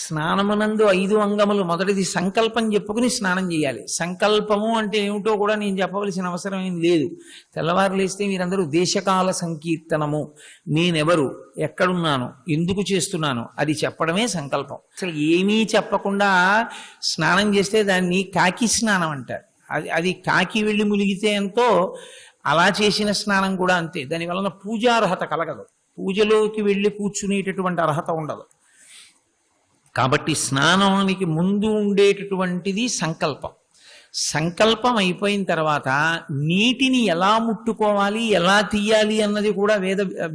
స్నానమునందు 5 అంగములు. మొదటిది సంకల్పం చెప్పుకుని స్నానం చేయాలి. సంకల్పము అంటే ఏమిటో కూడా నేను చెప్పవలసిన అవసరం ఏం లేదు. తెల్లవారు లేస్తే మీరందరూ దేశకాల సంకీర్తనము, నేనెవరు, ఎక్కడున్నాను, ఎందుకు చేస్తున్నాను అది చెప్పడమే సంకల్పం. అసలు ఏమీ చెప్పకుండా స్నానం చేస్తే దాన్ని కాకి స్నానం అంటారు. అది కాకి వెళ్ళి మునిగితే ఎంతో అలా చేసిన స్నానం కూడా అంతే. దాని వలన పూజార్హత కలగదు, పూజలోకి వెళ్ళి కూర్చునేటటువంటి అర్హత ఉండదు. కాబట్టి స్నానానికి ముందు ఉండేటటువంటిది సంకల్పం. సంకల్పం అయిపోయిన తర్వాత నీటిని ఎలా ముట్టుకోవాలి, ఎలా తీయాలి అన్నది కూడా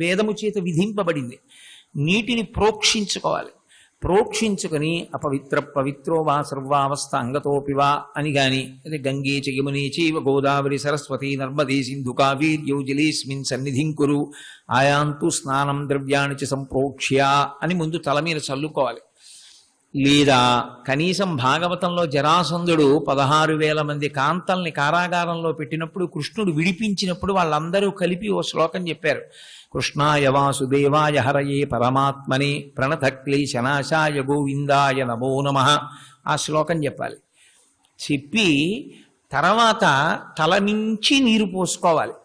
వేదము చేత విధింపబడింది. నీటిని ప్రోక్షించుకోవాలి. ప్రోక్షించుకొని అపవిత్ర పవిత్రో వా సర్వావస్థ అంగతోపివా అని గాని, అదే గంగే చ యమునే చైవ గోదావరి సరస్వతి నర్మదే సింధు కావేర్యౌ జలేస్మిన్ సన్నిధిం కురు ఆయాంతు స్నానం ద్రవ్యాణి చ సంప్రోక్ష్య అని ముందు తల మీద చల్లుకోవాలి. లేదా కనీసం భాగవతంలో జరాసంధుడు 16,000 మంది కాంతల్ని కారాగారంలో పెట్టినప్పుడు కృష్ణుడు విడిపించినప్పుడు వాళ్ళందరూ కలిపి ఓ శ్లోకం చెప్పారు. కృష్ణాయ వాసుదేవాయ హరయే పరమాత్మనే ప్రణత క్లేశనాశాయ గోవిందాయ నమో నమః ఆ శ్లోకం చెప్పాలి. చెప్పి తర్వాత తల నుంచి నీరు పోసుకోవాలి.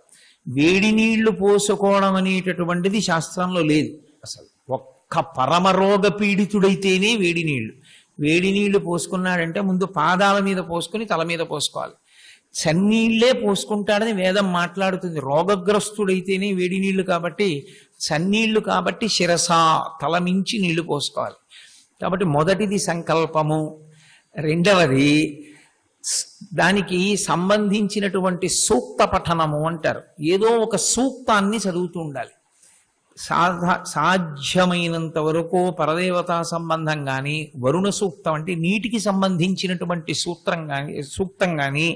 వేడి నీళ్లు పోసుకోవడం అనేటటువంటిది శాస్త్రంలో లేదు అసలు. ఒక్క పరమరోగ పీడితుడైతేనే వేడి నీళ్లు పోసుకున్నాడంటే ముందు పాదాల మీద పోసుకుని తల మీద పోసుకోవాలి. చన్నీళ్లే పోసుకుంటాడని వేదం మాట్లాడుతుంది. రోగగ్రస్తుడైతేనే వేడి నీళ్లు కాబట్టి, చన్నీళ్లు కాబట్టి శిరస తల నుంచి నీళ్లు పోసుకోవాలి. కాబట్టి మొదటిది సంకల్పము. రెండవది దానికి సంబంధించినటువంటి సూక్త పఠనము అంటారు. ఏదో ఒక సూక్తాన్ని చదువుతూ ఉండాలి. సాధ్యమైనంత వరకు పరదేవతా సంబంధం కానీ, వరుణ సూక్తం అంటే నీటికి సంబంధించినటువంటి సూక్తం కానీ,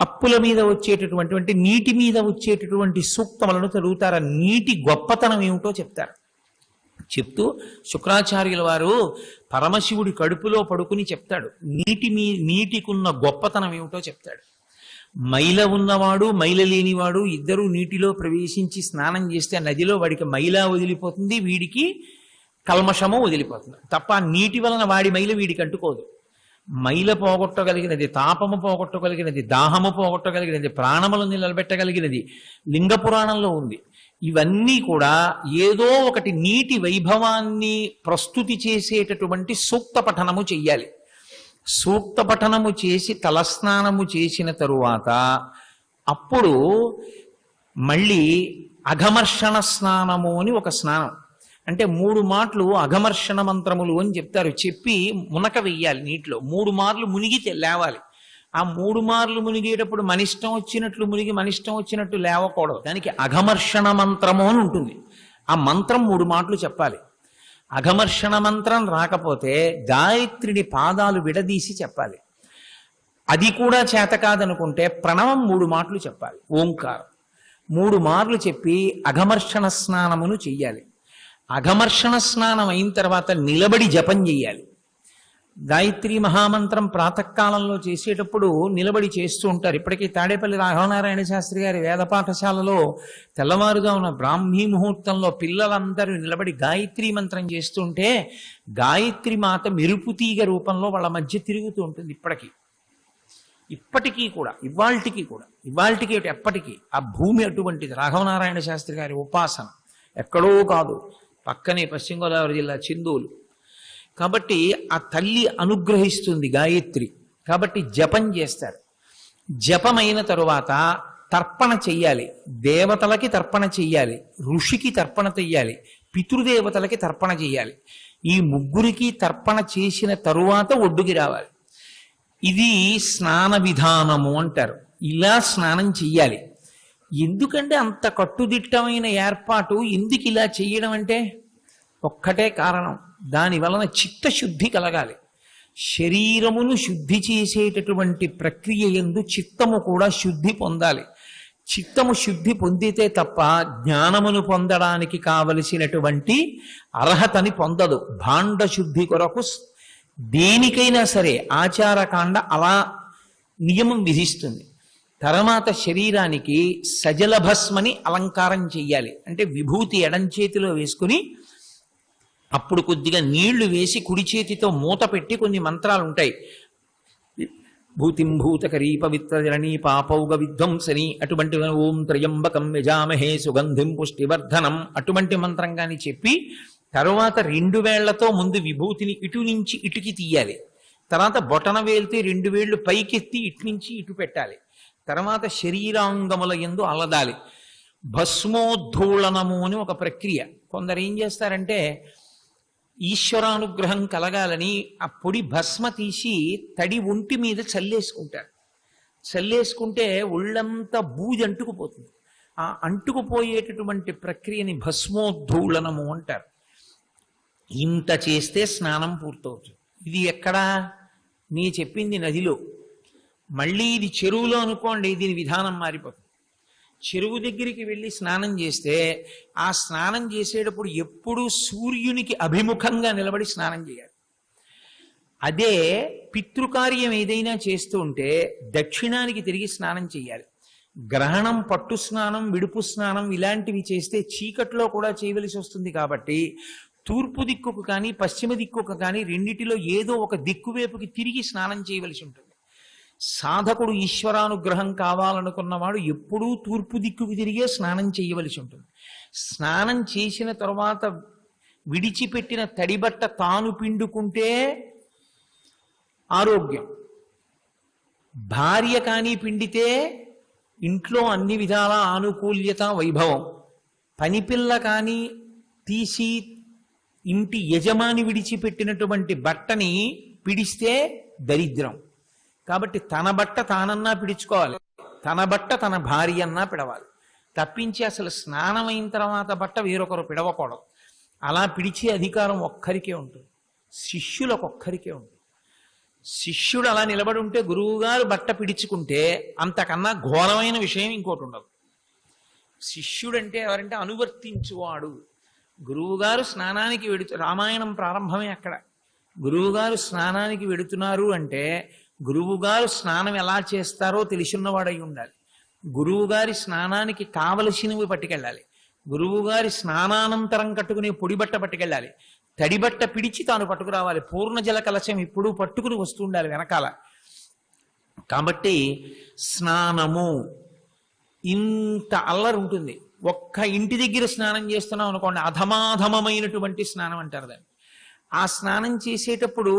అప్పుల మీద వచ్చేటటువంటి నీటి మీద వచ్చేటటువంటి సూక్తములను చదువుతారు. నీటి గొప్పతనం ఏమిటో చెప్తారు. చెప్తూ శుక్రాచార్యుల వారు పరమశివుడి కడుపులో పడుకుని చెప్తాడు. నీటికున్న గొప్పతనం ఏమిటో చెప్తాడు. మైల ఉన్నవాడు మైల లేనివాడు ఇద్దరూ నీటిలో ప్రవేశించి స్నానం చేస్తే నదిలో వాడికి మైల వదిలిపోతుంది, వీడికి కల్మషము వదిలిపోతుంది. తప్ప నీటి వలన వాడి మైల వీడికి అంటుకోదు. మైల పోగొట్టగలిగినది, తాపము పోగొట్టగలిగినది, దాహము పోగొట్టగలిగినది, ప్రాణములు నిలబెట్టగలిగినది లింగ పురాణంలో ఉంది. ఇవన్నీ కూడా ఏదో ఒకటి నీటి వైభవాన్ని ప్రస్తుతి చేసేటటువంటి సూక్త పఠనము చెయ్యాలి. సూక్త పఠనము చేసి తలస్నానము చేసిన తరువాత అప్పుడు మళ్ళీ అఘమర్షణ స్నానము అని ఒక స్నానం. అంటే 3 మాటలు అఘమర్షణ మంత్రములు అని చెప్తారు. చెప్పి మునక వెయ్యాలి నీటిలో. 3 మార్లు మునిగి లేవాలి. ఆ 3 మార్లు మునిగేటప్పుడు మనిష్టం వచ్చినట్లు మునిగి మనిష్టం వచ్చినట్టు లేవకూడదు. దానికి అఘమర్షణ మంత్రము అని ఉంటుంది. ఆ మంత్రం 3 మాటలు చెప్పాలి. అఘమర్షణ మంత్రం రాకపోతే గాయత్రిని పాదాలు విడదీసి చెప్పాలి. అది కూడా చేత కాదనుకుంటే ప్రణవం 3 మాటలు చెప్పాలి. ఓంకారం 3 మార్లు చెప్పి అఘమర్షణ స్నానమును చెయ్యాలి. అఘమర్షణ స్నానం అయిన తర్వాత నిలబడి జపం చెయ్యాలి. గాయత్రి మహామంత్రం ప్రాతకాలంలో చేసేటప్పుడు నిలబడి చేస్తూ ఉంటారు. ఇప్పటికీ తాడేపల్లి రాఘవనారాయణ శాస్త్రి గారి వేద పాఠశాలలో తెల్లవారుగా ఉన్న బ్రాహ్మీ ముహూర్తంలో పిల్లలందరూ నిలబడి గాయత్రి మంత్రం చేస్తుంటే గాయత్రి మాత మెరుపు తీగ రూపంలో వాళ్ళ మధ్య తిరుగుతూ ఉంటుంది. ఇప్పటికీ కూడా ఇవాళకి ఎప్పటికీ ఆ భూమి అటువంటిది. రాఘవనారాయణ శాస్త్రి గారి ఉపాసన ఎక్కడో కాదు, పక్కనే పశ్చిమ గోదావరి జిల్లా చిందూలు. కాబట్టి ఆ తల్లి అనుగ్రహిస్తుంది గాయత్రి. కాబట్టి జపం చేస్తారు. జపమైన తరువాత తర్పణ చెయ్యాలి. దేవతలకి తర్పణ చెయ్యాలి, ఋషికి తర్పణ చెయ్యాలి, పితృదేవతలకి తర్పణ చెయ్యాలి. ఈ 3కి తర్పణ చేసిన తరువాత ఒడ్డుకి రావాలి. ఇది స్నాన విధానము అంటారు. ఇలా స్నానం చెయ్యాలి. ఎందుకంటే అంత కట్టుదిట్టమైన ఏర్పాటు ఎందుకు ఇలా చెయ్యడం అంటే ఒక్కటే కారణం. దాని వలన చిత్తశుద్ధి కలగాలి. శరీరమును శుద్ధి చేసేటటువంటి ప్రక్రియ యందు చిత్తము కూడా శుద్ధి పొందాలి. చిత్తము శుద్ధి పొందితే తప్ప జ్ఞానమును పొందడానికి కావలసినటువంటి అర్హతని పొందదు. భాండ శుద్ధి కొరకు దేనికైనా సరే ఆచారకాండ అలా నియమం విధిస్తుంది. తర్వాత శరీరానికి సజలభస్మని అలంకారం చెయ్యాలి. అంటే విభూతి ఎడం చేతిలో వేసుకుని అప్పుడు కొద్దిగా నీళ్లు వేసి కుడి చేతితో మూత పెట్టి కొన్ని మంత్రాలు ఉంటాయి. భూతిం భూతకరీ పవిత్ర జననీ పాపౌగ విధ్వంసని, అటువంటి ఓం త్రయంబకం యజామహే సుగంధిం పుష్టివర్ధనం అటువంటి మంత్రం కానీ చెప్పి తరువాత 2 వేళ్లతో ముందు విభూతిని ఇటు నుంచి ఇటుకి తీయాలి. తర్వాత బొటన వేలితే 2 వేళ్లు పైకెత్తి ఇటు నుంచి ఇటు పెట్టాలి. తర్వాత శరీరాంగముల యందు అలదాలి. భస్మోద్ధూళనము అని ఒక ప్రక్రియ. కొందరు ఏం చేస్తారంటే ఈశ్వరానుగ్రహం కలగాలని ఆ పొడి భస్మ తీసి తడి ఒంటి మీద చల్లేసుకుంటారు. చల్లేసుకుంటే ఒళ్ళంతా బూజు అంటుకుపోతుంది. ఆ అంటుకుపోయేటటువంటి ప్రక్రియని భస్మోద్ధూళనము అంటారు. ఇంత చేస్తే స్నానం పూర్తవుతుంది. ఇది ఎక్కడా? నీ చెప్పింది నదిలో. మళ్ళీ ఇది చెరువులో అనుకోండి, దీని విధానం మారిపోతుంది. చెరువు దగ్గరికి వెళ్ళి స్నానం చేస్తే ఆ స్నానం చేసేటప్పుడు ఎప్పుడూ సూర్యునికి అభిముఖంగా నిలబడి స్నానం చేయాలి. అదే పితృకార్యం ఏదైనా చేస్తూ ఉంటే దక్షిణానికి తిరిగి స్నానం చేయాలి. గ్రహణం, పట్టు స్నానం, విడుపు స్నానం ఇలాంటివి చేస్తే చీకట్లో కూడా చేయవలసి వస్తుంది. కాబట్టి తూర్పు దిక్కుకు కానీ పశ్చిమ దిక్కుకు కానీ రెండిటిలో ఏదో ఒక దిక్కువైపుకి తిరిగి స్నానం చేయవలసి ఉంటుంది. సాధకుడు ఈశ్వరానుగ్రహం కావాలనుకున్నవాడు ఎప్పుడూ తూర్పు దిక్కుకు తిరిగే స్నానం చేయవలసి ఉంటుంది. స్నానం చేసిన తరువాత విడిచిపెట్టిన తడిబట్ట తాను పిండుకుంటే ఆరోగ్యం. భార్య కానీ పిండితే ఇంట్లో అన్ని విధాల ఆనుకూల్యత, వైభవం. పనిపిల్ల కానీ తీసి ఇంటి యజమాని విడిచిపెట్టినటువంటి బట్టని పిడిస్తే దరిద్రం. కాబట్టి తన బట్ట తానన్నా పిడుచుకోవాలి, తన బట్ట తన భార్య అన్నా పిడవాలి. తప్పించి అసలు స్నానం అయిన తర్వాత బట్ట వేరొకరు పిడవకూడదు. అలా పిడిచే అధికారం ఒక్కరికే ఉంటుంది, శిష్యులకు ఒక్కరికే ఉంటుంది. శిష్యుడు అలా నిలబడి ఉంటే గురువుగారు బట్ట పిడుచుకుంటే అంతకన్నా ఘోరమైన విషయం ఇంకోటి ఉండదు. శిష్యుడంటే ఎవరంటే అనువర్తించువాడు. గురువుగారు స్నానానికి రామాయణం ప్రారంభమే అక్కడ. గురువుగారు స్నానానికి వెడుతున్నారు అంటే గురువుగారు స్నానం ఎలా చేస్తారో తెలిసిన్నవాడై ఉండాలి. గురువుగారి స్నానానికి కావలసినవి పట్టుకెళ్ళాలి. గురువుగారి స్నానానంతరం కట్టుకునే పొడి బట్ట పట్టుకెళ్ళాలి. తడిబట్ట పిడిచి తాను పట్టుకురావాలి. పూర్ణ జల కలశం ఎప్పుడూ పట్టుకుని వస్తూ ఉండాలి వెనకాల. కాబట్టి స్నానము ఇంత అల్లరి ఉంటుంది. ఒక్క ఇంటి దగ్గర స్నానం చేస్తున్నాం అనుకోండి, అధమాధమమైనటువంటి స్నానం అంటారు దాన్ని. ఆ స్నానం చేసేటప్పుడు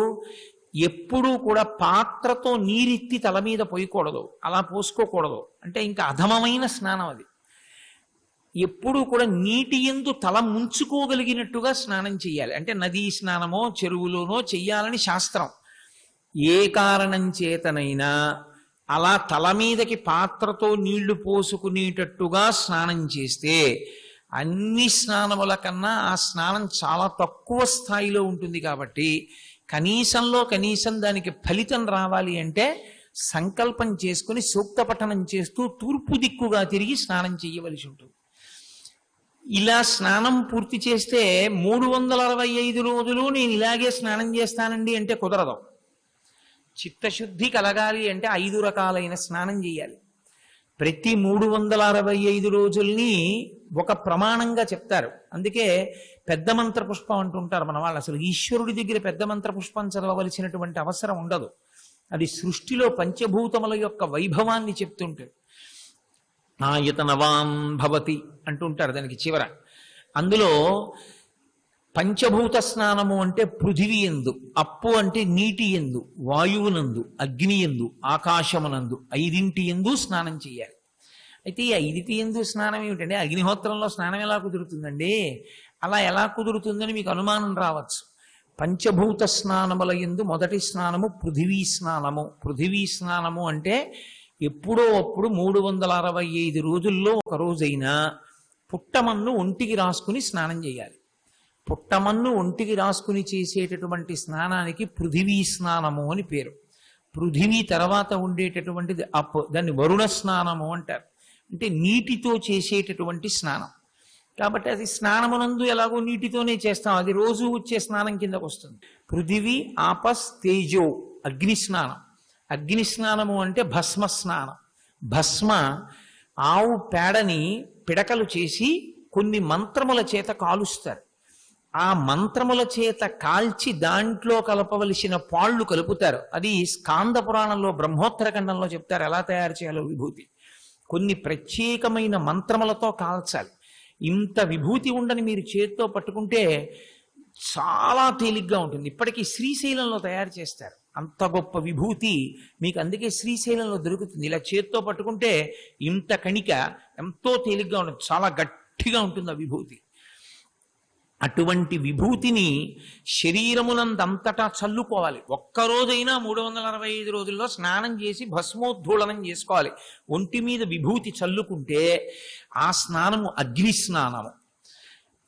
ఎప్పుడూ కూడా పాత్రతో నీరెత్తి తల మీద పోయకూడదు, అలా పోసుకోకూడదు. అంటే ఇంకా అధమమైన స్నానం అది. ఎప్పుడూ కూడా నీటి యందు తల ముంచుకోగలిగినట్టుగా స్నానం చేయాలి. అంటే నదీ స్నానమో చెరువులోనో చెయ్యాలని శాస్త్రం. ఏ కారణం చేతనైనా అలా తల మీదకి పాత్రతో నీళ్లు పోసుకునేటట్టుగా స్నానం చేస్తే అన్ని స్నానముల కన్నా ఆ స్నానం చాలా తక్కువ స్థాయిలో ఉంటుంది. కాబట్టి కనీసంలో కనీసం దానికి ఫలితం రావాలి అంటే సంకల్పం చేసుకుని సూక్త పఠనం చేస్తూ తూర్పు దిక్కుగా తిరిగి స్నానం చేయవలసి ఉంటుంది. ఇలా స్నానం పూర్తి చేస్తే 365 రోజులు నేను ఇలాగే స్నానం చేస్తానండి అంటే కుదరదు. చిత్తశుద్ధి కలగాలి అంటే 5 రకాలైన స్నానం చేయాలి. ప్రతి 365 రోజుల్ని ఒక ప్రమాణంగా చెప్తారు. అందుకే పెద్ద మంత్ర పుష్పం అంటుంటారు మన వాళ్ళు. అసలు ఈశ్వరుడి దగ్గర పెద్ద మంత్ర పుష్పం చదవవలసినటువంటి అవసరం ఉండదు. అది సృష్టిలో పంచభూతముల యొక్క వైభవాన్ని చెప్తుంటారు. ఆయతనవాన్ భవతి అంటుంటారు దానికి చివర. అందులో పంచభూత స్నానము అంటే పృథివీ యందు, అప్పు అంటే నీటి యందు, వాయువునందు, అగ్ని యందు, ఆకాశమునందు 5 యందు స్నానం చేయాలి. అయితే ఈ 5 యందు స్నానం ఏమిటంటే అగ్నిహోత్రంలో స్నానం ఎలా కుదురుతుందండి? అలా ఎలా కుదురుతుందని మీకు అనుమానం రావచ్చు. పంచభూత స్నానముల యందు మొదటి స్నానము పృథివీ స్నానము. పృథివీ స్నానము అంటే ఎప్పుడో అప్పుడు 365 రోజుల్లో ఒక రోజైనా పుట్టమన్ను ఒంటికి రాసుకుని స్నానం చేయాలి. పుట్టమన్ను ఒంటికి రాసుకుని చేసేటటువంటి స్నానానికి పృథివీ స్నానము అని పేరు. పృథివీ తర్వాత ఉండేటటువంటిది అప్, దాన్ని వరుణ స్నానము అంటారు. అంటే నీటితో చేసేటటువంటి స్నానం. కాబట్టి అది స్నానమునందు ఎలాగో నీటితోనే చేస్తాం, అది రోజు వచ్చే స్నానం కిందకు వస్తుంది. పృథివీ, ఆపస్, తేజో అగ్ని స్నానం. అగ్ని స్నానము అంటే భస్మ స్నానం. భస్మ ఆవు పేడని పిడకలు చేసి కొన్ని మంత్రముల చేత కాలుస్తారు. ఆ మంత్రముల చేత కాల్చి దాంట్లో కలపవలసిన పాళ్ళు కలుపుతారు. అది స్కాంద పురాణంలో బ్రహ్మోత్తర ఖండంలో చెప్తారు ఎలా తయారు చేయాలో విభూతి. కొన్ని ప్రత్యేకమైన మంత్రములతో కాల్చాలి. ఇంత విభూతి ఉండని మీరు చేతితో పట్టుకుంటే చాలా తేలిగ్గా ఉంటుంది. ఇప్పటికీ శ్రీశైలంలో తయారు చేస్తారు అంత గొప్ప విభూతి మీకు. అందుకే శ్రీశైలంలో దొరుకుతుంది. ఇలా చేతితో పట్టుకుంటే ఇంత కణిక ఎంతో తేలిగ్గా ఉంటుంది, చాలా గట్టిగా ఉంటుంది ఆ విభూతి. అటువంటి విభూతిని శరీరమునందంతటా చల్లుకోవాలి. ఒక్కరోజైనా 365 రోజుల్లో స్నానం చేసి భస్మోద్ధూళనం చేసుకోవాలి. ఒంటి మీద విభూతి చల్లుకుంటే ఆ స్నానము అగ్ని స్నానము.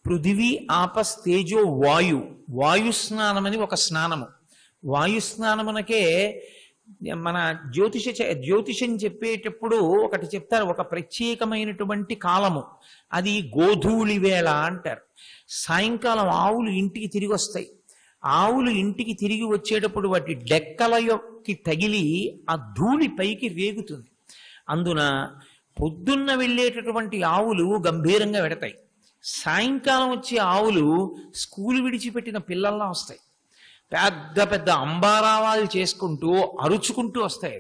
పృథివీ ఆపస్ తేజో వాయు, వాయు స్నానమని ఒక స్నానము. వాయు స్నానమునకే మన జ్యోతిషం చెప్పేటప్పుడు ఒకటి చెప్తారు, ఒక ప్రత్యేకమైనటువంటి కాలము, అది గోధూళి వేళ అంటారు. సాయంకాలం ఆవులు ఇంటికి తిరిగి వస్తాయి. ఆవులు ఇంటికి తిరిగి వచ్చేటప్పుడు వాటి డెక్కలకి తగిలి ఆ ధూళి పైకి రేగుతుంది. అందున పొద్దున్న వెళ్ళేటటువంటి ఆవులు గంభీరంగా వెడతాయి. సాయంకాలం వచ్చే ఆవులు స్కూలు విడిచిపెట్టిన పిల్లల్లా వస్తాయి. పెద్ద పెద్ద అంబారావాలు చేసుకుంటూ అరుచుకుంటూ వస్తాయి.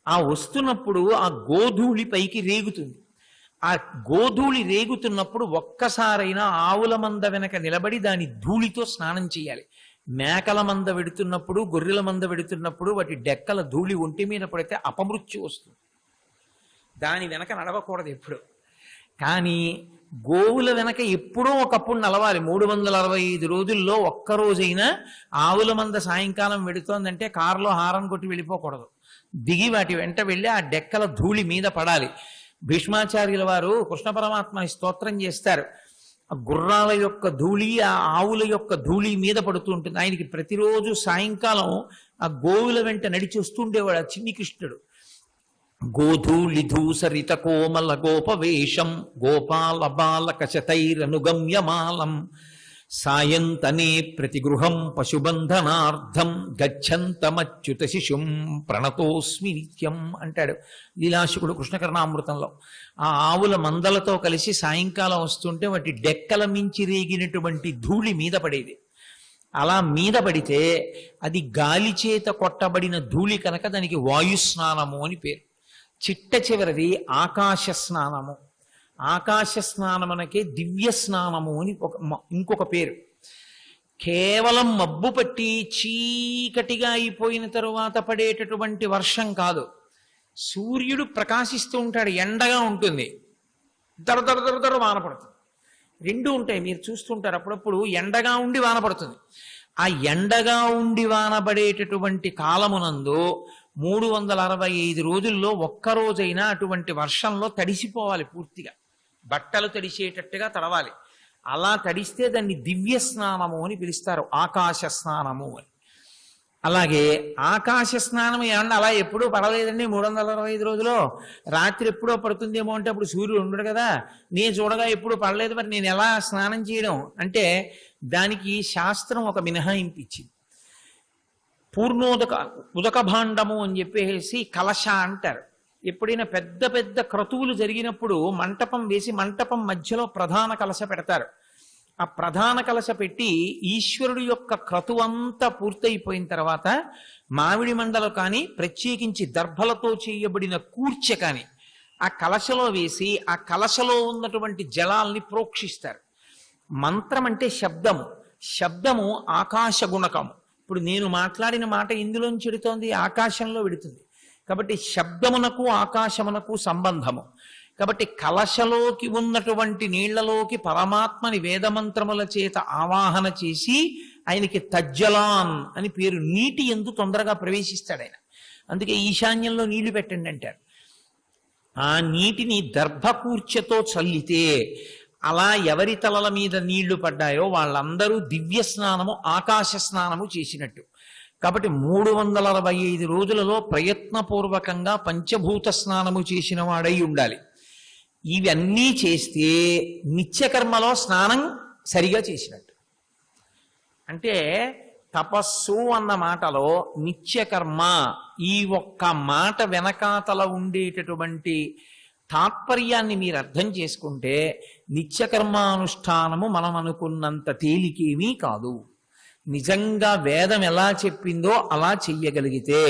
ఆ వస్తున్నప్పుడు ఆ గోధూళి పైకి రేగుతుంది. ఆ గోధూళి రేగుతున్నప్పుడు ఒక్కసారైనా ఆవుల మంద వెనక నిలబడి దాని ధూళితో స్నానం చేయాలి. మేకల మంద వెడుతున్నప్పుడు, గొర్రెల మంద వెడుతున్నప్పుడు వాటి డెక్కల ధూళి ఒంటి మీద పడితే అపమృత్యు వస్తుంది. దాని వెనక నడవకూడదు ఎప్పుడు. కానీ గోవుల వెనక ఎప్పుడో ఒకప్పుడు నలవాలి. 365 రోజుల్లో ఒక్కరోజైనా ఆవుల మంద సాయంకాలం వెడుతోందంటే కారులో హారం కొట్టి వెళ్ళిపోకూడదు. దిగి వాటి వెంట వెళ్ళి ఆ డెక్కల ధూళి మీద పడాలి. భీష్మాచార్యుల వారు కృష్ణ పరమాత్మని స్తోత్రం చేస్తారు. ఆ గుర్రాల యొక్క ధూళి ఆ ఆవుల యొక్క ధూళి మీద పడుతూ ఉంటుంది. ఆయనకి ప్రతిరోజు సాయంకాలం ఆ గోవుల వెంట నడిచి వస్తుండేవాడు ఆ చిన్ని కృష్ణుడు. గోధూళిధూసరిత కోమల గోపవేషం గోపాల బాలక శతైరనుగమ్యమాలం సాయంతనే ప్రతిగృహం పశుబంధనార్థం గచ్చంతమచ్యుత శిశుం ప్రణతోస్మి నిత్యం అంటాడు లీలాశుకుడు కృష్ణకర్ణామృతంలో. ఆ ఆవుల మందలతో కలిసి సాయంకాలం వస్తుంటే వాటి డెక్కల మించి రేగినటువంటి ధూళి మీద పడేది. అలా మీద పడితే అది గాలి చేత కొట్టబడిన ధూళి కనుక దానికి వాయుస్నానము అని పేరు. చిట్ట చివరిది ఆకాశ స్నానము. ఆకాశ స్నానమునకే దివ్య స్నానము అని ఇంకొక పేరు. కేవలం మబ్బు పట్టి చీకటిగా అయిపోయిన తరువాత పడేటటువంటి వర్షం కాదు. సూర్యుడు ప్రకాశిస్తూ ఉంటాడు, ఎండగా ఉంటుంది, దర దర దర దర వాన పడుతుంది. రెండు ఉంటాయి, మీరు చూస్తుంటారు అప్పుడప్పుడు. ఎండగా ఉండి వాన పడుతుంది. ఆ ఎండగా ఉండి వాన పడేటటువంటి కాలమునందు 365 రోజుల్లో ఒక్కరోజైనా అటువంటి వర్షంలో తడిసిపోవాలి పూర్తిగా. బట్టలు తడిసేటట్టుగా తడవాలి. అలా తడిస్తే దాన్ని దివ్య స్నానము అని పిలుస్తారు, ఆకాశ స్నానము అని. అలాగే ఆకాశ స్నానం ఏమన్నా అలా ఎప్పుడూ పడలేదండి 365 రోజులో. రాత్రి ఎప్పుడో పడుతుందేమో అంటే అప్పుడు సూర్యుడు ఉండడు కదా, నేను చూడగా ఎప్పుడు పడలేదు, మరి నేను ఎలా స్నానం చేయడం అంటే దానికి శాస్త్రం ఒక మినహాయింపు ఇచ్చింది. ఉదక భాండము అని చెప్పేసి కలశ అంటారు. ఎప్పుడైనా పెద్ద పెద్ద క్రతువులు జరిగినప్పుడు మంటపం వేసి మంటపం మధ్యలో ప్రధాన కలశ పెడతారు. ఆ ప్రధాన కలశ పెట్టి ఈశ్వరుడు యొక్క క్రతువంతా పూర్తయిపోయిన తర్వాత మామిడి మండలు కానీ ప్రత్యేకించి దర్భలతో చేయబడిన కూర్చె కానీ ఆ కలశలో వేసి ఆ కలశలో ఉన్నటువంటి జలాల్ని ప్రోక్షిస్తారు. మంత్రం అంటే శబ్దము. శబ్దము ఆకాశ గుణకము. ఇప్పుడు నేను మాట్లాడిన మాట ఇందులోంచి వెడుతోంది, ఆకాశంలో వెడుతుంది. కాబట్టి శబ్దమునకు ఆకాశమునకు సంబంధము. కాబట్టి కలశలోకి ఉన్నటువంటి నీళ్లలోకి పరమాత్మని వేదమంత్రముల చేత ఆవాహన చేసి ఆయనకి తజ్జలాన్ అని పేరు. నీటి యందు తొందరగా ప్రవేశిస్తాడు ఆయన. అందుకే ఈశాన్యంలో నీళ్లు పెట్టండి అంటారు. ఆ నీటిని దర్భకూర్చెతో చల్లితే అలా ఎవరి తలల మీద నీళ్లు పడ్డాయో వాళ్ళందరూ దివ్య స్నానము ఆకాశ స్నానము చేసినట్టు. కాబట్టి 365 రోజులలో ప్రయత్నపూర్వకంగా పంచభూత స్నానము చేసిన వాడై ఉండాలి. ఇవన్నీ చేస్తే నిత్యకర్మలో స్నానం సరిగా చేసినట్టు. అంటే తపస్సు అన్న మాటలో నిత్యకర్మ ఈ ఒక్క మాట వెనకాతల ఉండేటటువంటి తాత్పర్యాన్ని మీరు అర్థం చేసుకుంటే నిత్యకర్మానుష్ఠానము మనం అనుకున్నంత తేలికేమీ కాదు. నిజంగా వేదం ఎలా చెప్పిందో అలా చెయ్యగలిగితే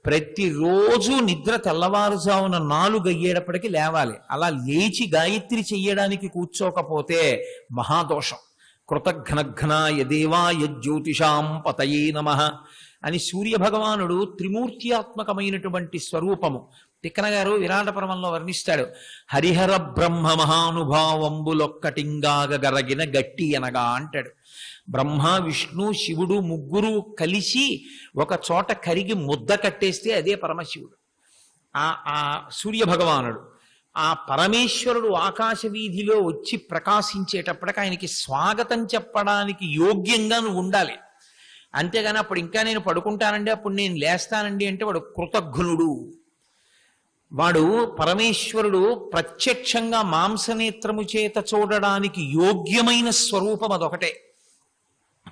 ప్రతిరోజు నిద్ర తెల్లవారుజామున 4 అయ్యేటప్పటికి లేవాలి. అలా లేచి గాయత్రి చెయ్యడానికి కూర్చోకపోతే మహాదోషం. కృతఘ్నఘ్నాయ దేవాయ జ్యోతిషాం పతయే నమః అని సూర్యభగవానుడు త్రిమూర్త్యాత్మకమైనటువంటి స్వరూపము తిక్కన గారు విరాట పర్వంలో వర్ణిస్తాడు. హరిహర బ్రహ్మ మహానుభావంబులొక్కటింగాగ గరగిన గట్టి అనగా అంటాడు. బ్రహ్మ విష్ణు శివుడు ముగ్గురు కలిసి ఒక చోట కరిగి ముద్ద కట్టేస్తే అదే పరమశివుడు, ఆ సూర్యభగవానుడు. ఆ పరమేశ్వరుడు ఆకాశ వీధిలో వచ్చి ప్రకాశించేటప్పటికి ఆయనకి స్వాగతం చెప్పడానికి యోగ్యంగా నువ్వు ఉండాలి. అంతేగాని అప్పుడు ఇంకా నేను పడుకుంటానండి, అప్పుడు నేను లేస్తానండి అంటే వాడు కృతఘ్నుడు. వాడు పరమేశ్వరుడు ప్రత్యక్షంగా మాంసనేత్రము చేత చూడడానికి యోగ్యమైన స్వరూపం అదొకటే.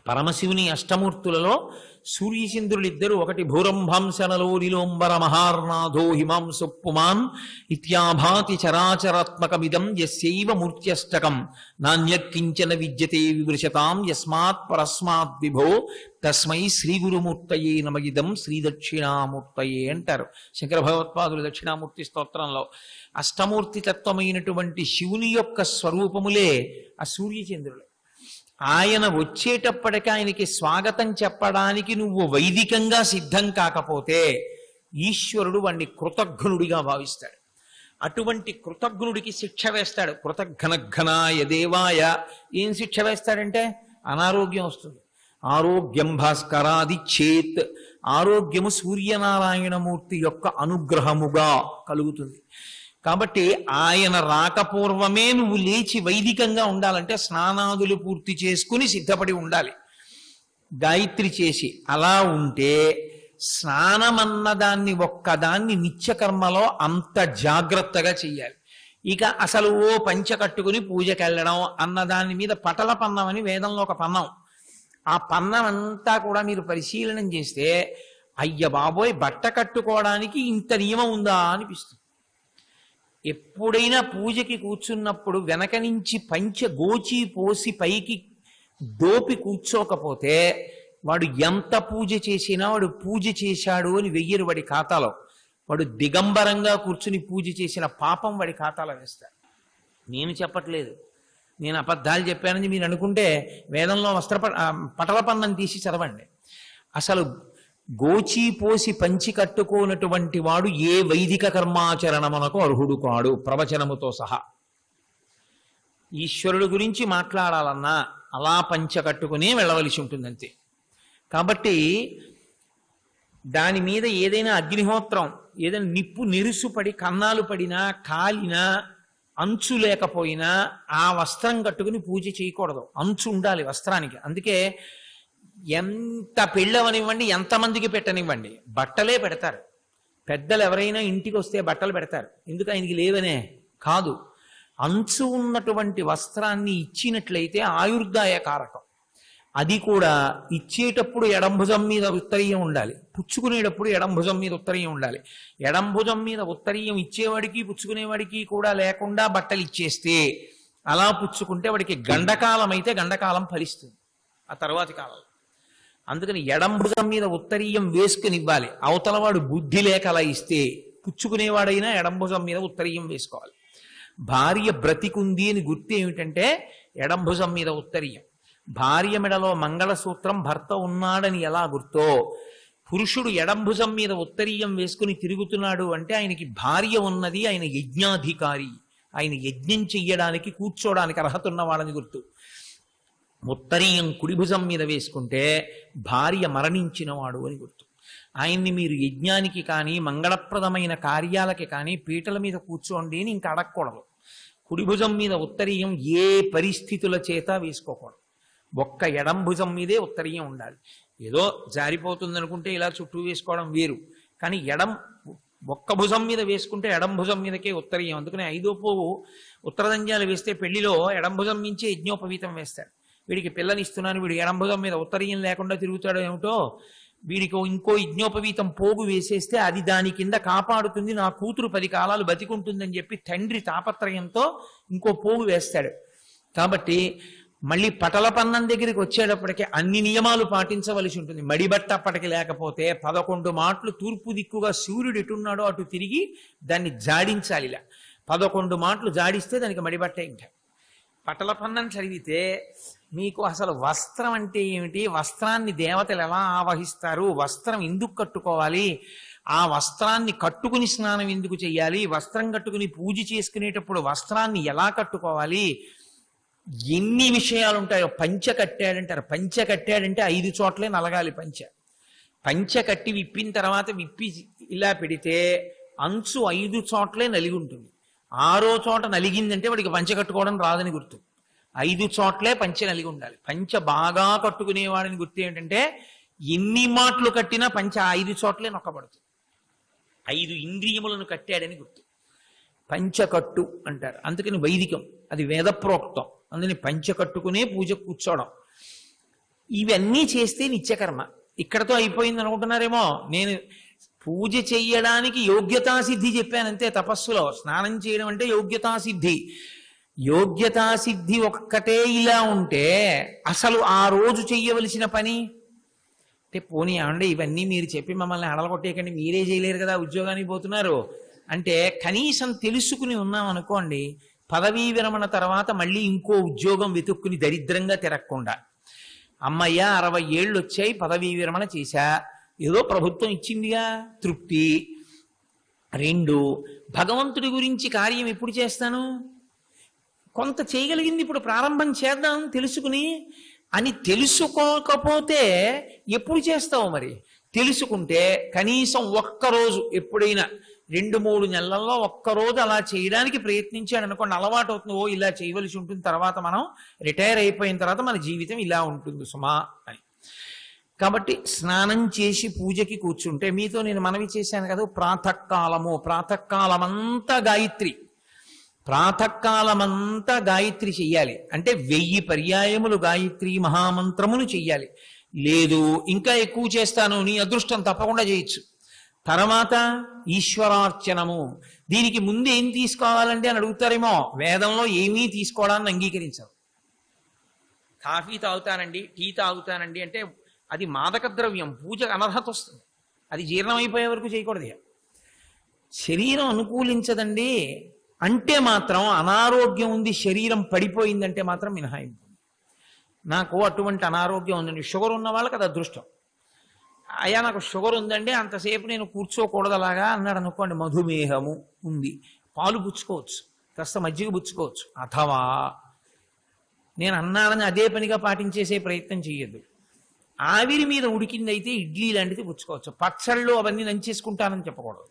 పరమశివుని అష్టమూర్తులలో సూర్యచంద్రులిద్దరూ ఒకటి. భూరంభంశనలో నిలోంబర మహార్నాథో హిమాంసు పుమాన్ ఇత్యాభాతి చరాచరాత్మకమిదం యస్యైవ మూర్త్యష్టకం నాణ్యకించన విద్యతే వివృశతాం యస్మాత్ పరస్మాత్ విభో తస్మై శ్రీ గురుమూర్తయే నమగిదం శ్రీ దక్షిణామూర్తయే అంటారు శంకర భగవత్పాదులు దక్షిణామూర్తి స్తోత్రంలో. అష్టమూర్తి తత్వమైనటువంటి శివుని యొక్క స్వరూపములే ఆ సూర్యచంద్రులు. ఆయన వచ్చేటప్పటికి ఆయనకి స్వాగతం చెప్పడానికి నువ్వు వైదికంగా సిద్ధం కాకపోతే ఈశ్వరుడు వాణ్ణి కృతఘ్నుడిగా భావిస్తాడు. అటువంటి కృతఘ్నుడికి శిక్ష వేస్తాడు. కృతఘ్నఘ్నాయ దేవాయ ఏం శిక్ష వేస్తాడంటే అనారోగ్యం వస్తుంది. ఆరోగ్యం భాస్కరాది చేత్, ఆరోగ్యము సూర్యనారాయణమూర్తి యొక్క అనుగ్రహముగా కలుగుతుంది. కాబట్టి ఆయన రాకపూర్వమే నువ్వు లేచి వైదికంగా ఉండాలంటే స్నానాదులు పూర్తి చేసుకుని సిద్ధపడి ఉండాలి గాయత్రి చేసి. అలా ఉంటే స్నానమన్నదాన్ని ఒక్కదాన్ని నిత్యకర్మలో అంత జాగ్రత్తగా చెయ్యాలి. ఇక అసలు ఓ పంచ కట్టుకుని పూజకెళ్ళడం అన్నదాని మీద పటల పన్నం అని వేదంలో ఒక పన్నం. ఆ పన్నం అంతా కూడా మీరు పరిశీలనం చేస్తే అయ్య బాబోయ్ బట్ట కట్టుకోవడానికి ఇంత నియమం ఉందా అనిపిస్తుంది. ఎప్పుడైనా పూజకి కూర్చున్నప్పుడు వెనక నుంచి పంచ గోచి పోసి పైకి దోపి కూర్చోకపోతే వాడు ఎంత పూజ చేసినా వాడు పూజ చేశాడు అని వెయ్యరు వాడి ఖాతాలో. వాడు దిగంబరంగా కూర్చుని పూజ చేసిన పాపం వాడి ఖాతాలో వేస్తాడు. నేను చెప్పట్లేదు, నేను అబద్ధాలు చెప్పానని మీరు అనుకుంటే వేదంలో పటల పన్నం తీసి చదవండి. అసలు గోచి పోసి పంచి కట్టుకోనటువంటి వాడు ఏ వైదిక కర్మాచరణమునకు అర్హుడు కాడు ప్రవచనముతో సహా. ఈశ్వరుడు గురించి మాట్లాడాలన్నా అలా పంచ కట్టుకునే వెళ్ళవలసి ఉంటుంది అంతే. కాబట్టి దాని మీద ఏదైనా అగ్నిహోత్రం ఏదైనా నిప్పు నిరుసుపడి కన్నాలు పడినా కాలినా అంచు లేకపోయినా ఆ వస్త్రం కట్టుకుని పూజ చేయకూడదు. అంచు ఉండాలి వస్త్రానికి. అందుకే ఎంత పెళ్ళవనివ్వండి, ఎంతమందికి పెట్టనివ్వండి, బట్టలే పెడతారు. పెద్దలు ఎవరైనా ఇంటికి వస్తే బట్టలు పెడతారు. ఎందుకు ఆయనకి లేవనే కాదు, అంచు ఉన్నటువంటి వస్త్రాన్ని ఇచ్చినట్లయితే ఆయుర్దాయ కారకం. అది కూడా ఇచ్చేటప్పుడు ఎడంభుజం మీద ఉత్తరీయం ఉండాలి, పుచ్చుకునేటప్పుడు ఎడంభుజం మీద ఉత్తరీయం ఉండాలి. ఎడంభుజం మీద ఉత్తరీయం ఇచ్చేవాడికి పుచ్చుకునేవాడికి కూడా లేకుండా బట్టలు ఇచ్చేస్తే అలా పుచ్చుకుంటే వాడికి గండకాలం అయితే గండకాలం ఫలిస్తుంది ఆ తర్వాతి కాలం. అందుకని ఎడంభుజం మీద ఉత్తరీయం వేసుకుని ఇవ్వాలి. అవతలవాడు బుద్ధి లేక అలా ఇస్తే పుచ్చుకునేవాడైనా ఎడంభుజం మీద ఉత్తరీయం వేసుకోవాలి. భార్య బ్రతికుంది అని గుర్తు ఏమిటంటే ఎడంభుజం మీద ఉత్తరీయం. భార్య మెడలో మంగళసూత్రం భర్త ఉన్నాడని ఎలా గుర్తో, పురుషుడు ఎడంభుజం మీద ఉత్తరీయం వేసుకుని తిరుగుతున్నాడు అంటే ఆయనకి భార్య ఉన్నది, ఆయన యజ్ఞాధికారి, ఆయన యజ్ఞం చెయ్యడానికి కూర్చోడానికి అర్హత ఉన్నవాడని గుర్తు. ఉత్తరీయం కుడిభుజం మీద వేసుకుంటే భార్య మరణించినవాడు అని గుర్తు. ఆయన్ని మీరు యజ్ఞానికి కానీ మంగళప్రదమైన కార్యాలకి కానీ పీటల మీద కూర్చోండి అని ఇంకా అడగకూడదు. కుడిభుజం మీద ఉత్తరీయం ఏ పరిస్థితుల చేత వేసుకోకూడదు. ఒక్క ఎడంభుజం మీదే ఉత్తరీయం ఉండాలి. ఏదో జారిపోతుంది అనుకుంటే ఇలా చుట్టూ వేసుకోవడం వేరు, కానీ ఒక్క భుజం మీద వేసుకుంటే ఎడంభుజం మీదకే ఉత్తరీయం. అందుకని 5వ పోవు ఉత్తరదంజాలు వేస్తే పెళ్లిలో ఎడంభుజం మించి యజ్ఞోపవీతం వేస్తాడు. వీడికి పిల్లనిస్తున్నాను, వీడు ఎడంభుజం మీద ఉత్తరీయం లేకుండా తిరుగుతాడో ఏమిటో వీడికి ఇంకో యజ్ఞోపవీతం పోగు వేసేస్తే అది దాని కింద కాపాడుతుంది, నా కూతురు 10 కాలాలు బతికుంటుందని చెప్పి తండ్రి తాపత్రయంతో ఇంకో పోగు వేస్తాడు. కాబట్టి మళ్ళీ పటలపన్నం దగ్గరికి వచ్చేటప్పటికి అన్ని నియమాలు పాటించవలసి ఉంటుంది. మడిబట్ట అప్పటికి లేకపోతే 11 మాటలు తూర్పు దిక్కుగా సూర్యుడు ఎటున్నాడో అటు తిరిగి దాన్ని జాడించాలి. ఇలా 11 మాటలు జాడిస్తే దానికి మడిబట్ట. ఇంకా పటలపన్నం చదివితే మీకు అసలు వస్త్రం అంటే ఏమిటి, వస్త్రాన్ని దేవతలు ఎలా ఆవహిస్తారు, వస్త్రం ఎందుకు కట్టుకోవాలి, ఆ వస్త్రాన్ని కట్టుకుని స్నానం ఎందుకు చెయ్యాలి, వస్త్రం కట్టుకుని పూజ చేసుకునేటప్పుడు వస్త్రాన్ని ఎలా కట్టుకోవాలి, ఎన్ని విషయాలు ఉంటాయో. పంచ కట్టాడంటారు. పంచ కట్టాడంటే 5 చోట్లే నలగాలి పంచ. పంచ కట్టి విప్పిన తర్వాత విప్పి ఇలా పెడితే అంచు 5 చోట్లే నలిగి ఉంటుంది. 6వ చోట నలిగిందంటే వాడికి పంచ కట్టుకోవడం రాదని గుర్తు. 5 చోట్లే పంచ నలిగి ఉండాలి. పంచ బాగా కట్టుకునేవాడిని గుర్తు ఏంటంటే ఎన్ని మాటలు కట్టినా పంచ 5 చోట్లే నొక్కబడుతుంది. 5 ఇంద్రియములను కట్టాడని గుర్తు. పంచకట్టు అంటారు. అందుకని వైదికం, అది వేదప్రోక్తం. అందుకని పంచ కట్టుకునే పూజ కూర్చోవడం. ఇవన్నీ చేస్తే నిత్యకర్మ. ఇక్కడతో అయిపోయింది అనుకుంటున్నారేమో. నేను పూజ చెయ్యడానికి యోగ్యతాసిద్ధి చెప్పానంతే. తపస్సులో స్నానం చేయడం అంటే యోగ్యతాసిద్ధి. యోగ్యతాసిద్ధి ఒక్కటే ఇలా ఉంటే అసలు ఆ రోజు చెయ్యవలసిన పని అంటే పోనీ ఏమంటే ఇవన్నీ మీరు చెప్పి మమ్మల్ని అడలగొట్టేయకండి, మీరే చేయలేరు కదా, ఉద్యోగానికి పోతున్నారు అంటే కనీసం తెలుసుకుని ఉన్నాం అనుకోండి. పదవీ విరమణ తర్వాత మళ్ళీ ఇంకో ఉద్యోగం వెతుక్కుని దరిద్రంగా తిరగకుండా, అమ్మయ్య 60 ఏళ్ళు వచ్చాయి, పదవీ విరమణ చేశా, ఏదో ప్రభుత్వం ఇచ్చిందిగా తృప్తి. 2, భగవంతుడి గురించి కార్యం ఎప్పుడు చేస్తాను, కొంత చేయగలిగింది ఇప్పుడు ప్రారంభం చేద్దాం తెలుసుకుని అని. తెలుసుకోకపోతే ఎప్పుడు చేస్తావు మరి? తెలుసుకుంటే కనీసం ఒక్కరోజు ఎప్పుడైనా 2-3 నెలల్లో ఒక్కరోజు అలా చేయడానికి ప్రయత్నించాడు అనుకోండి, అలవాటు అవుతుంది. ఓ ఇలా చేయవలసి ఉంటుంది, తర్వాత మనం రిటైర్ అయిపోయిన తర్వాత మన జీవితం ఇలా ఉంటుంది సుమా అని. కాబట్టి స్నానం చేసి పూజకి కూర్చుంటే, మీతో నేను మనవి చేశాను కదా, ప్రాతకాలము, ప్రాతకాలమంతా గాయత్రి, ప్రాతకాలమంతా గాయత్రి చెయ్యాలి. అంటే 1000 పర్యాయములు గాయత్రి మహామంత్రములు చెయ్యాలి. లేదు ఇంకా ఎక్కువ చేస్తాను, నీ అదృష్టం, తప్పకుండా చేయొచ్చు. తర్వాత ఈశ్వరార్చనము. దీనికి ముందు ఏం తీసుకోవాలంటే అని అడుగుతారేమో. వేదంలో ఏమీ తీసుకోవడాన్ని అంగీకరించవు. కాఫీ తాగుతానండి, టీ తాగుతానండి అంటే అది మాదక ద్రవ్యం, పూజకు అనర్హత వస్తుంది. అది జీర్ణమైపోయే వరకు చేయకూడదు. శరీరం అనుకూలించదండి అంటే మాత్రం, అనారోగ్యం ఉంది, శరీరం పడిపోయిందంటే మాత్రం మినహాయింపు. నాకు అటువంటి అనారోగ్యం ఉందండి, షుగర్ ఉన్న వాళ్ళకి అది అదృష్టం. అయ్యా నాకు షుగర్ ఉందండి, అంతసేపు నేను కూర్చోకూడదు అలాగా అన్నాడు అనుకోండి, మధుమేహము ఉంది, పాలు పుచ్చుకోవచ్చు, కాస్త మజ్జిగ పుచ్చుకోవచ్చు. అథవా నేను అన్నానని అదే పనిగా పాటించేసే ప్రయత్నం చేయొద్దు. ఆవిరి మీద ఉడికిందైతే ఇడ్లీ లాంటిది పుచ్చుకోవచ్చు. పచ్చళ్ళు అవన్నీ నంచేసుకుంటానని చెప్పకూడదు.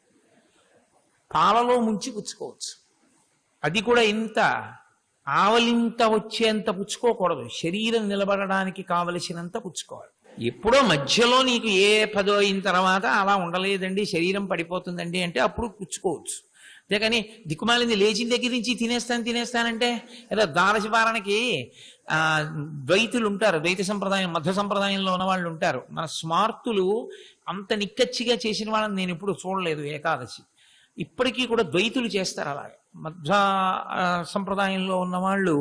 పాలలో ముంచి పుచ్చుకోవచ్చు. అది కూడా ఇంత ఆవలింత వచ్చేంత పుచ్చుకోకూడదు. శరీరం నిలబడడానికి కావలసినంత పుచ్చుకోవాలి. ఎప్పుడో మధ్యలో నీకు ఏ 10 అయిన తర్వాత అలా ఉండలేదండి, శరీరం పడిపోతుందండి అంటే అప్పుడు పుచ్చుకోవచ్చు. అంతేకాని దిక్కుమాలింది లేచిన దగ్గర నుంచి తినేస్తానంటే ఏదో దారశిపారణకి ద్వైతులు ఉంటారు, ద్వైత సంప్రదాయం, మధ్య సంప్రదాయంలో ఉన్న వాళ్ళు ఉంటారు. మన స్మార్తులు అంత నిక్కచ్చిగా చేసిన వాళ్ళని నేను ఎప్పుడు చూడలేదు. ఏకాదశి ఇప్పటికీ కూడా ద్వైతులు చేస్తారు అలాగే. మధ్య సంప్రదాయంలో ఉన్న వాళ్ళు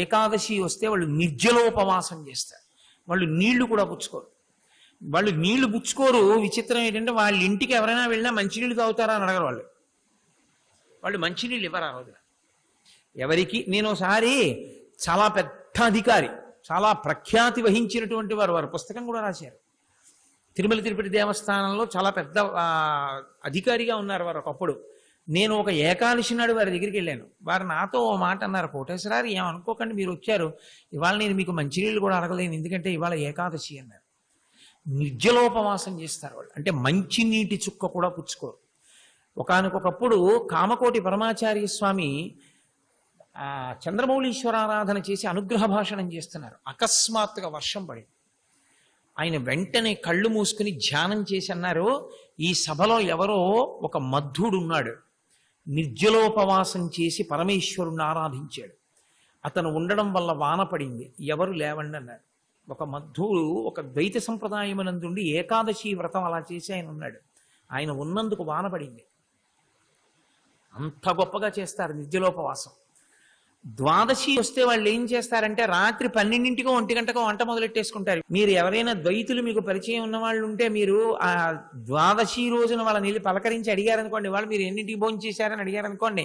ఏకాదశి వస్తే వాళ్ళు నిర్జలోపవాసం చేస్తారు. వాళ్ళు నీళ్లు కూడా పుచ్చుకోరు. వాళ్ళు నీళ్లు పుచ్చుకోరు. విచిత్రం ఏంటంటే వాళ్ళ ఇంటికి ఎవరైనా వెళ్ళినా మంచినీళ్ళు తాగుతారా అని అడగరు. వాళ్ళు మంచినీళ్ళు ఇవ్వరు ఆ రోజున ఎవరికి. నేను ఒకసారి చాలా పెద్ద అధికారి, చాలా ప్రఖ్యాతి వహించినటువంటి వారు పుస్తకం కూడా రాశారు. తిరుమల తిరుపతి దేవస్థానంలో చాలా పెద్ద అధికారిగా ఉన్నారు వారు ఒకప్పుడు. నేను ఒక ఏకాదశి నాడు వారి దగ్గరికి వెళ్ళాను. వారు నాతో ఓ మాట అన్నారు, కోటేశ్వరారు ఏమనుకోకండి మీరు వచ్చారు, ఇవాళ నేను మీకు మంచినీళ్ళు కూడా అడగలేను, ఎందుకంటే ఇవాళ ఏకాదశి అన్నారు. నిర్జలోపవాసం చేస్తారు వాళ్ళు. అంటే మంచినీటి చుక్క కూడా పుచ్చుకోరు. ఒకానొకప్పుడు కామకోటి పరమాచార్య స్వామి చంద్రమౌళీశ్వరారాధన చేసి అనుగ్రహ భాషణం చేస్తున్నారు. అకస్మాత్తుగా వర్షం పడింది. ఆయన వెంటనే కళ్ళు మూసుకుని ధ్యానం చేసి అన్నారు, ఈ సభలో ఎవరో ఒక మధ్వుడు ఉన్నాడు, నిర్జలోపవాసం చేసి పరమేశ్వరుణ్ణి ఆరాధించాడు, అతను ఉండడం వల్ల వాన పడింది, ఎవరు లేవండి అన్నారు. ఒక మధ్వుడు ఒక ద్వైత సంప్రదాయమునందుండి ఏకాదశి వ్రతం అలా చేసి ఆయన ఉన్నాడు. ఆయన ఉన్నందుకు వాన పడింది. అంత గొప్పగా చేస్తారు నిర్జలోపవాసం. ద్వాదశి వస్తే వాళ్ళు ఏం చేస్తారంటే రాత్రి 12ంటికో 1 గంటకో వంట మొదలెట్టేసుకుంటారు. మీరు ఎవరైనా ద్వైతులు మీకు పరిచయం ఉన్న వాళ్ళు ఉంటే మీరు ఆ ద్వాదశి రోజున వాళ్ళని వెళ్ళి పలకరించి అడిగారనుకోండి, వాళ్ళు మీరు ఎన్నింటికి భోజనం చేశారని అడిగారనుకోండి,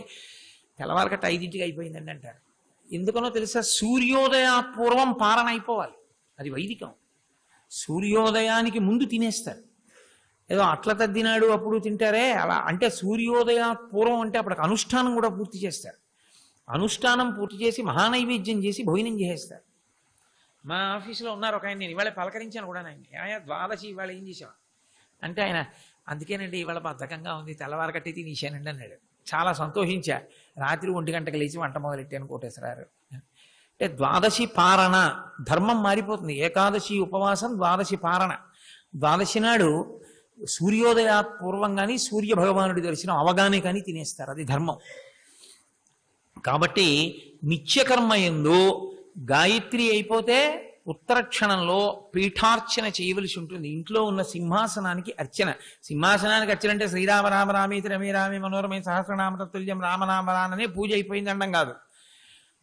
తెల్లవారకట్ట 5ంటికి అయిపోయిందండి అంటారు. ఎందుకనో తెలుసా? సూర్యోదయ పూర్వం పారణ అయిపోవాలి. అది వైదికం. సూర్యోదయానికి ముందు తినేస్తారు. ఏదో అట్ల తద్దినాడు అప్పుడు తింటారే అలా అంటే సూర్యోదయ పూర్వం అంటే అప్పటికి అనుష్ఠానం కూడా పూర్తి చేస్తారు. అనుష్ఠానం పూర్తి చేసి మహానైవేద్యం చేసి భోజనం చేసేస్తారు. మా ఆఫీసులో ఉన్నారు ఒక ఆయన, నేను ఇవాళ పలకరించాను కూడా ఆయన, ఆయా ద్వాదశి ఇవాళ ఏం చేసాం అంటే ఆయన, అందుకేనండి ఇవాళ బద్ధకంగా ఉంది, తెల్లవారకట్టి తినేసానండి అన్నాడు. చాలా సంతోషించా. రాత్రి 1 గంటకు లేచి వంట మొదలెట్టాను కోటేశ్వరారు. అంటే ద్వాదశి పారణ ధర్మం మారిపోతుంది. ఏకాదశి ఉపవాసం, ద్వాదశి పారణ. ద్వాదశి నాడు సూర్యోదయ పూర్వం కానీ సూర్య భగవానుడి దర్శనం అవగానే కానీ తినేస్తారు. అది ధర్మం. కాబట్టి నిత్యకర్మ యందు గాయత్రి అయిపోతే ఉత్తర క్షణంలో పీఠార్చన చేయవలసి ఉంటుంది. ఇంట్లో ఉన్న సింహాసనానికి అర్చన. సింహాసనానికి అర్చన అంటే శ్రీరామ రామ రామేతి రమే రామే మనోరమే సహస్రనామ తత్తుల్యం రామనామరాననే పూజ అయిపోయింది అనడం కాదు.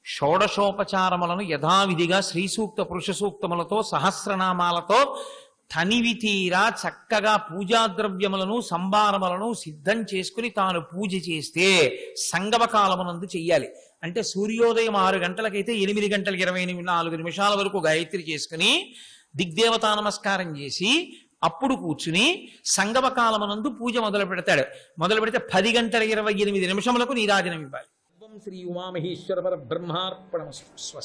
షోడశోపచారములను యథావిధిగా శ్రీ సూక్త పురుష సూక్తములతో సహస్రనామాలతో తనివి తీరా చక్కగా పూజాద్రవ్యములను సంభారములను సిద్ధం చేసుకుని తాను పూజ చేస్తే సంగమ కాలమునందు చెయ్యాలి. అంటే సూర్యోదయం 6 గంటలకైతే 8 గంటల 24 నిమిషాల వరకు గాయత్రి చేసుకుని దిగ్దేవతా నమస్కారం చేసి అప్పుడు కూర్చుని సంగమ కాలమునందు పూజ మొదలు పెడతాడు. మొదలు పెడితే 10 గంటల 28 నిమిషములకు నీరాజనం ఇవ్వాలి. శ్రీ ఉమామహేశ్వర పరబ్రహ్మార్పణమస్తు. స్వస్తి.